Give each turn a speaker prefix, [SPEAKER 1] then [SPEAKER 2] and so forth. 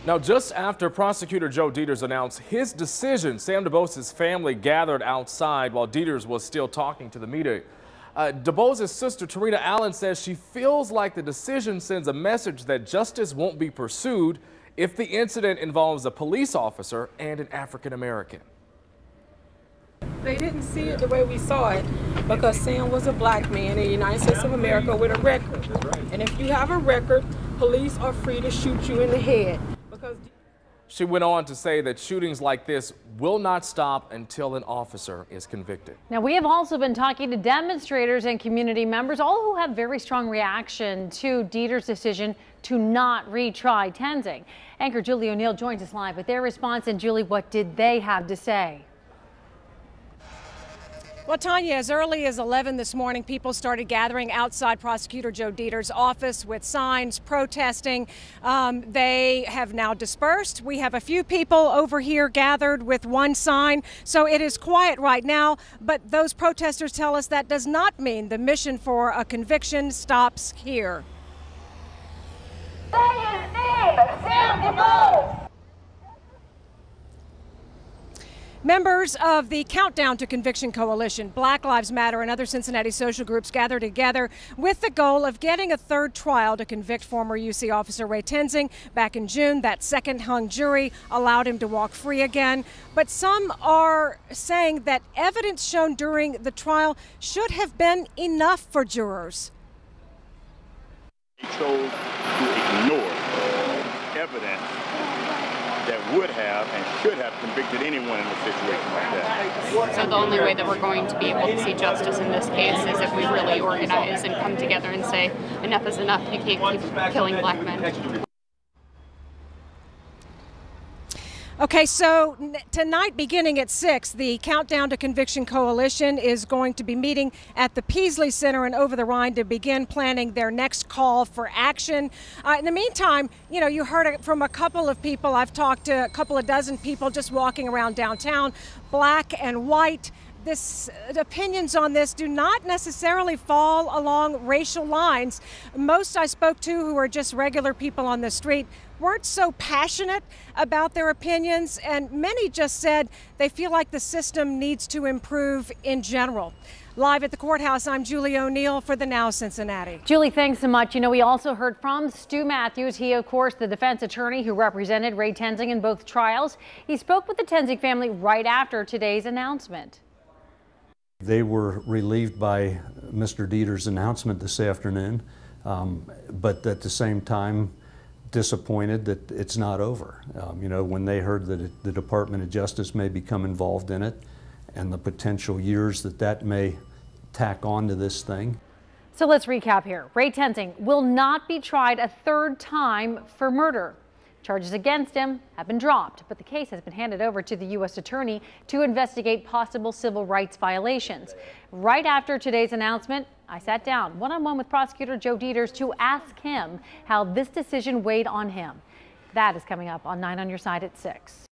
[SPEAKER 1] Now, just after prosecutor Joe Deters announced his decision, Sam DuBose's family gathered outside while Deters was still talking to the media. DuBose's sister, Tarina Allen, says she feels like the decision sends a message that justice won't be pursued if the incident involves a police officer and an African American.
[SPEAKER 2] They didn't see it the way we saw it because Sam was a black man in the United States of America with a record. And if you have a record, police are free to shoot you in the head.
[SPEAKER 1] She went on to say that shootings like this will not stop until an officer is convicted.
[SPEAKER 3] Now, we have also been talking to demonstrators and community members, all who have very strong reaction to Deters' decision to not retry Tensing. Anchor Julie O'Neill joins us live with their response. And Julie, what did they have to say?
[SPEAKER 4] Well, Tanya, as early as 11 this morning, people started gathering outside Prosecutor Joe Deters' office with signs protesting. They have now dispersed. We have a few people over here gathered with one sign, so it is quiet right now. But those protesters tell us that does not mean the mission for a conviction stops here.
[SPEAKER 5] Say his name, Sam DuBose.
[SPEAKER 4] Members of the Countdown to Conviction Coalition, Black Lives Matter, and other Cincinnati social groups gathered together with the goal of getting a third trial to convict former UC officer Ray Tensing. Back in June, that second hung jury allowed him to walk free again. But some are saying that evidence shown during the trial should have been enough for jurors.
[SPEAKER 6] He chose to ignore evidence that would have and should have convicted anyone in a situation like that.
[SPEAKER 7] So the only way that we're going to be able to see justice in this case is if we really organize and come together and say enough is enough. You can't keep killing black men.
[SPEAKER 4] Okay, so tonight beginning at 6, the Countdown to Conviction Coalition is going to be meeting at the Peasley Center in Over the Rhine to begin planning their next call for action. In the meantime, you know, you heard it from a couple of people. I've talked to a couple of dozen people just walking around downtown, black and white. Opinions on this do not necessarily fall along racial lines. Most I spoke to who are just regular people on the street weren't so passionate about their opinions, and many just said they feel like the system needs to improve in general. Live at the courthouse, I'm Julie O'Neill for the Now Cincinnati.
[SPEAKER 3] Julie, thanks so much. You know, we also heard from Stu Matthews. He, of course, the defense attorney who represented Ray Tensing in both trials. He spoke with the Tensing family right after today's announcement.
[SPEAKER 8] They were relieved by Mr. Deters' announcement this afternoon, but at the same time disappointed that it's not over. You know, when they heard that the Department of Justice may become involved in it and the potential years that may tack on to this thing.
[SPEAKER 3] So let's recap here. Ray Tensing will not be tried a third time for murder. Charges against him have been dropped, but the case has been handed over to the U.S. Attorney to investigate possible civil rights violations. Right after today's announcement, I sat down one-on-one with Prosecutor Joe Deters to ask him how this decision weighed on him. That is coming up on 9 on Your Side at 6.